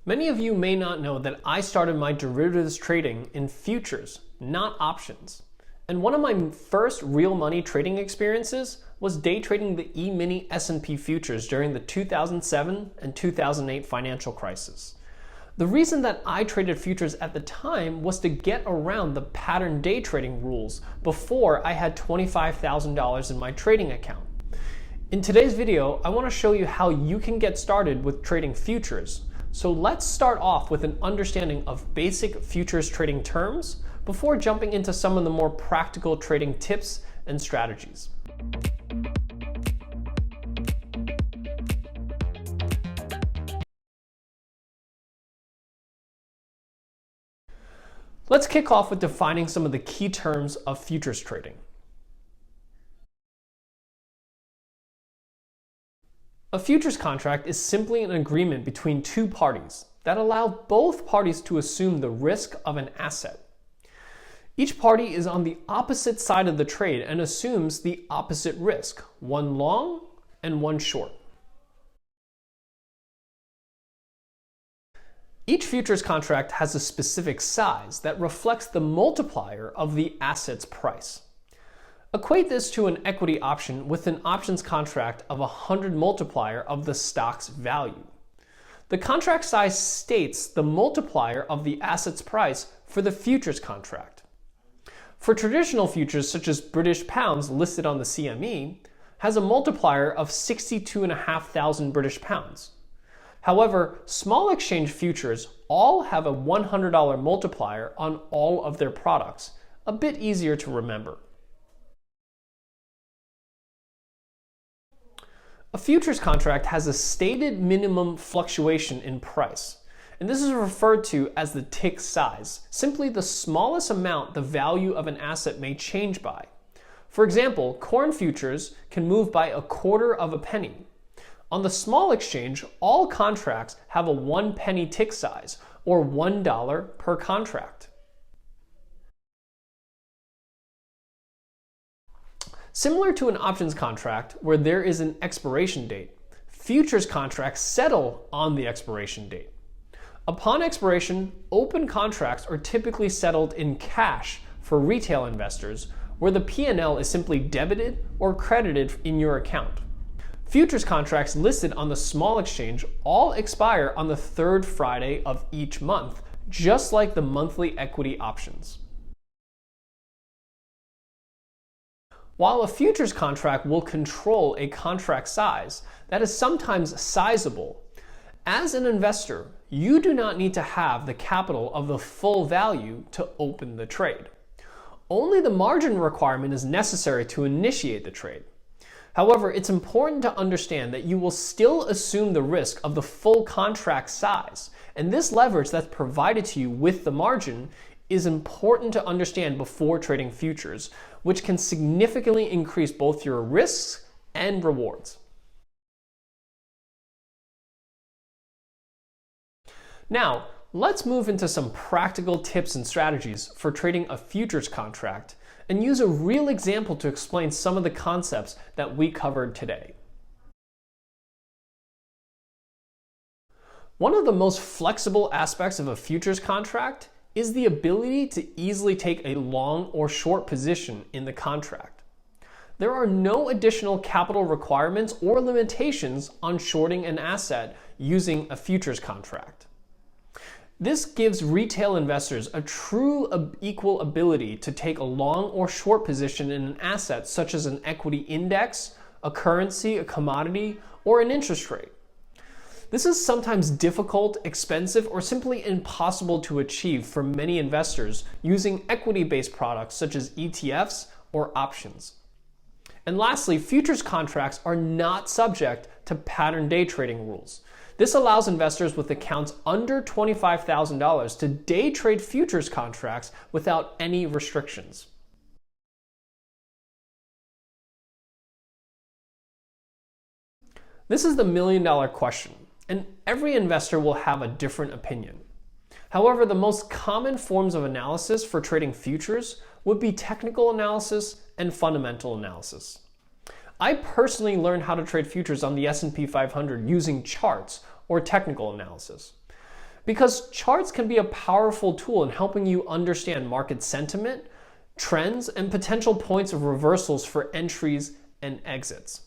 Many of you may not know that I started my derivatives trading in futures, not options. And one of my first real money trading experiences was day trading the E-mini S&P futures during the 2007 and 2008 financial crisis. The reason that I traded futures at the time was to get around the pattern day trading rules before I had $25,000 in my trading account. In today's video, I want to show you how you can get started with trading futures. So let's start off with an understanding of basic futures trading terms before jumping into some of the more practical trading tips and strategies. Let's kick off with defining some of the key terms of futures trading. A futures contract is simply an agreement between two parties that allow both parties to assume the risk of an asset. Each party is on the opposite side of the trade and assumes the opposite risk, one long and one short. Each futures contract has a specific size that reflects the multiplier of the asset's price. Equate this to an equity option with an options contract of 100 multiplier of the stock's value. The contract size states the multiplier of the asset's price for the futures contract. For traditional futures such as British pounds listed on the CME, has a multiplier of 62,500 British pounds. However, small exchange futures all have a $100 multiplier on all of their products, a bit easier to remember. A futures contract has a stated minimum fluctuation in price, and this is referred to as the tick size, simply the smallest amount the value of an asset may change by. For example, corn futures can move by a quarter of a penny. On the small exchange, all contracts have a 1 penny tick size, or $1 per contract. Similar to an options contract where there is an expiration date, futures contracts settle on the expiration date. Upon expiration, open contracts are typically settled in cash for retail investors, where the P&L is simply debited or credited in your account. Futures contracts listed on the small exchange all expire on the third Friday of each month, just like the monthly equity options. While a futures contract will control a contract size that is sometimes sizable, as an investor, you do not need to have the capital of the full value to open the trade. Only the margin requirement is necessary to initiate the trade. However, it's important to understand that you will still assume the risk of the full contract size, and this leverage that's provided to you with the margin is important to understand before trading futures, which can significantly increase both your risks and rewards. Now, let's move into some practical tips and strategies for trading a futures contract and use a real example to explain some of the concepts that we covered today. One of the most flexible aspects of a futures contract is the ability to easily take a long or short position in the contract. There are no additional capital requirements or limitations on shorting an asset using a futures contract. This gives retail investors a true equal ability to take a long or short position in an asset such as an equity index, a currency, a commodity, or an interest rate. This is sometimes difficult, expensive, or simply impossible to achieve for many investors using equity-based products such as ETFs or options. And lastly, futures contracts are not subject to pattern day trading rules. This allows investors with accounts under $25,000 to day trade futures contracts without any restrictions. This is the million-dollar question, and every investor will have a different opinion. However, the most common forms of analysis for trading futures would be technical analysis and fundamental analysis. I personally learned how to trade futures on the S&P 500 using charts or technical analysis. because charts can be a powerful tool in helping you understand market sentiment, trends, and potential points of reversals for entries and exits.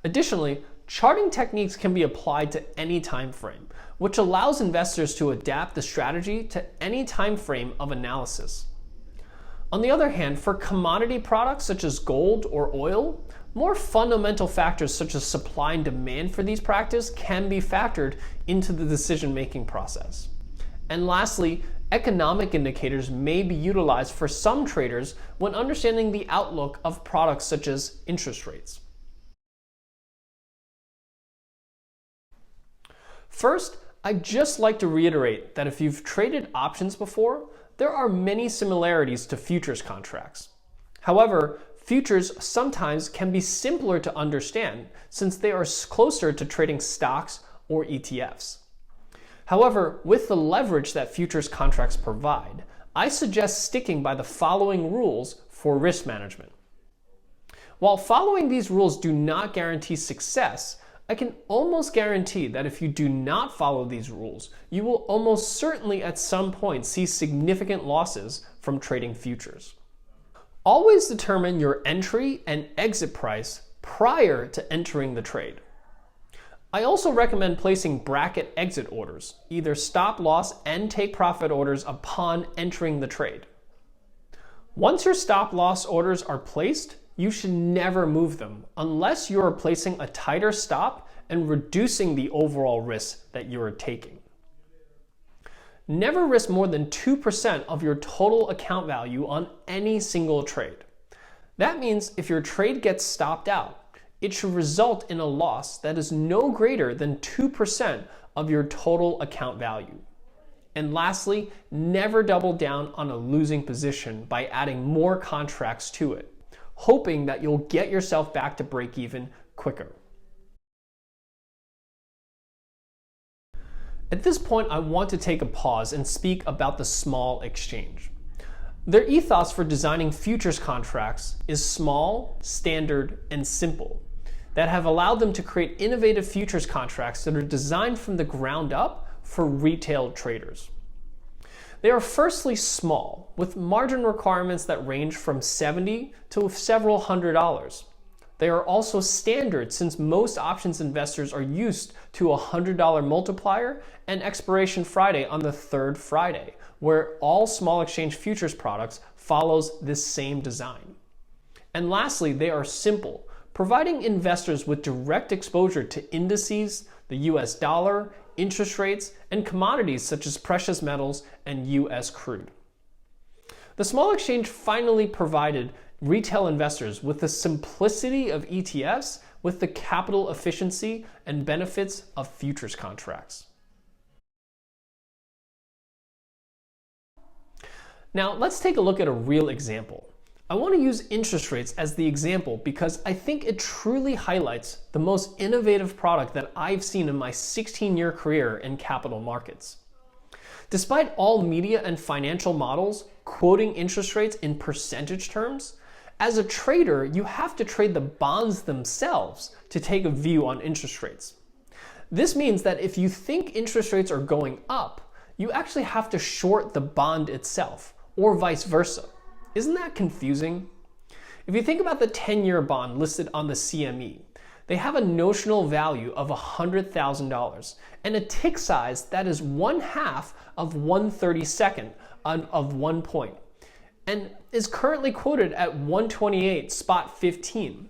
Additionally, charting techniques can be applied to any time frame, which allows investors to adapt the strategy to any time frame of analysis. On the other hand, for commodity products such as gold or oil, more fundamental factors such as supply and demand for these practices can be factored into the decision-making process. And lastly, economic indicators may be utilized for some traders when understanding the outlook of products such as interest rates. First, I'd just like to reiterate that if you've traded options before, there are many similarities to futures contracts. However, futures sometimes can be simpler to understand since they are closer to trading stocks or ETFs. However, with the leverage that futures contracts provide, I suggest sticking by the following rules for risk management. While following these rules do not guarantee success, I can almost guarantee that if you do not follow these rules, you will almost certainly at some point see significant losses from trading futures. Always determine your entry and exit price prior to entering the trade. I also recommend placing bracket exit orders, either stop loss and take profit orders upon entering the trade. Once your stop loss orders are placed, you should never move them unless you are placing a tighter stop and reducing the overall risk that you are taking. Never risk more than 2% of your total account value on any single trade. That means if your trade gets stopped out, it should result in a loss that is no greater than 2% of your total account value. And lastly, never double down on a losing position by adding more contracts to it, hoping that you'll get yourself back to break even quicker. At this point, I want to take a pause and speak about the small exchange. Their ethos for designing futures contracts is small, standard, and simple, that have allowed them to create innovative futures contracts that are designed from the ground up for retail traders. They are firstly small, with margin requirements that range from $70 to several $100s. They are also standard since most options investors are used to a $100 multiplier and expiration Friday on the third Friday, where all small exchange futures products follows this same design. And lastly, they are simple, providing investors with direct exposure to indices, the US dollar, interest rates, and commodities such as precious metals and US crude. The small exchange finally provided retail investors with the simplicity of ETFs with the capital efficiency and benefits of futures contracts. Now let's take a look at a real example. I want to use interest rates as the example because I think it truly highlights the most innovative product that I've seen in my 16-year career in capital markets. Despite all media and financial models quoting interest rates in percentage terms, as a trader, you have to trade the bonds themselves to take a view on interest rates. This means that if you think interest rates are going up, you actually have to short the bond itself, or vice versa. Isn't that confusing? If you think about the 10-year bond listed on the CME, they have a notional value of $100,000 and a tick size that is 1/2 of 1/32 of 1 point, and is currently quoted at 128 spot 15,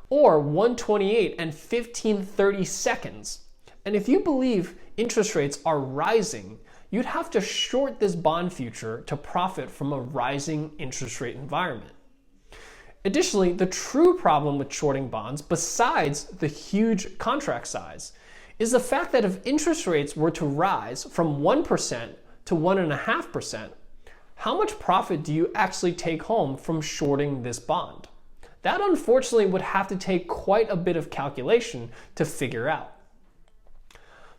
or 128 and 15/30 seconds. And if you believe interest rates are rising, you'd have to short this bond future to profit from a rising interest rate environment. Additionally, the true problem with shorting bonds, besides the huge contract size, is the fact that if interest rates were to rise from 1% to 1.5%, how much profit do you actually take home from shorting this bond? That unfortunately would have to take quite a bit of calculation to figure out.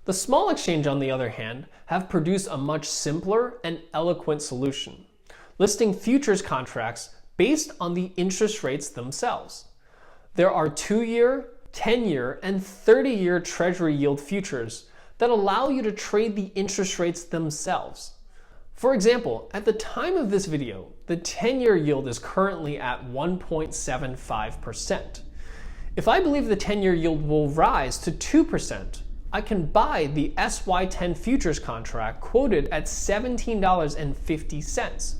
The small exchange, on the other hand, have produced a much simpler and eloquent solution, listing futures contracts based on the interest rates themselves. There are 2-year, 10-year, and 30-year Treasury yield futures that allow you to trade the interest rates themselves. For example, at the time of this video, the 10-year yield is currently at 1.75%. If I believe the 10-year yield will rise to 2%, I can buy the SY10 futures contract quoted at $17.50.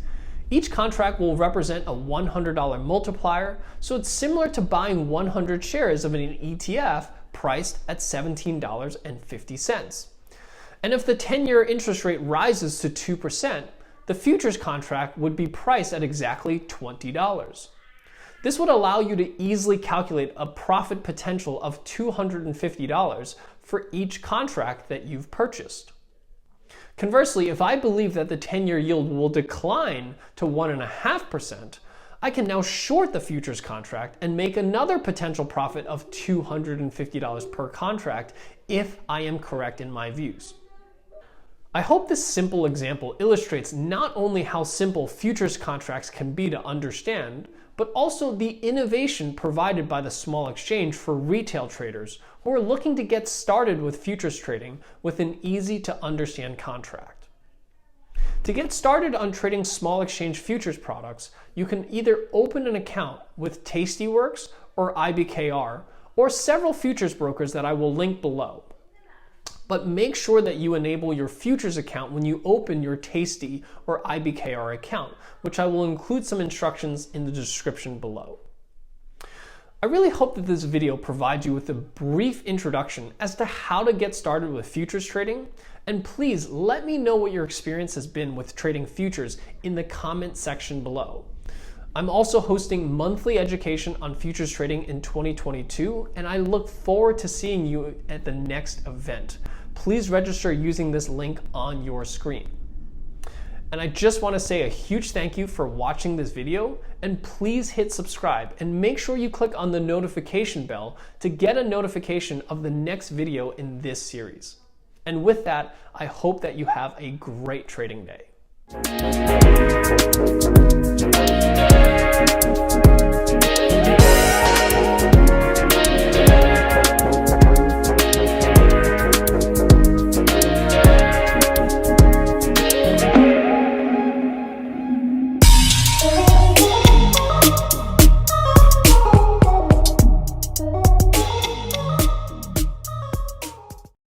Each contract will represent a $100 multiplier, so it's similar to buying 100 shares of an ETF priced at $17.50. And if the 10-year interest rate rises to 2%, the futures contract would be priced at exactly $20. This would allow you to easily calculate a profit potential of $250 for each contract that you've purchased. Conversely, if I believe that the 10-year yield will decline to 1.5%, I can now short the futures contract and make another potential profit of $250 per contract if I am correct in my views. I hope this simple example illustrates not only how simple futures contracts can be to understand, but also the innovation provided by the small exchange for retail traders who are looking to get started with futures trading with an easy to understand contract. To get started on trading small exchange futures products, you can either open an account with Tastyworks or IBKR, or several futures brokers that I will link below. But make sure that you enable your futures account when you open your Tasty or IBKR account, which I will include some instructions in the description below. I really hope that this video provides you with a brief introduction as to how to get started with futures trading, and please let me know what your experience has been with trading futures in the comment section below. I'm also hosting monthly education on futures trading in 2022, and I look forward to seeing you at the next event. Please register using this link on your screen. And I just want to say a huge thank you for watching this video, and please hit subscribe and make sure you click on the notification bell to get a notification of the next video in this series. And with that, I hope that you have a great trading day.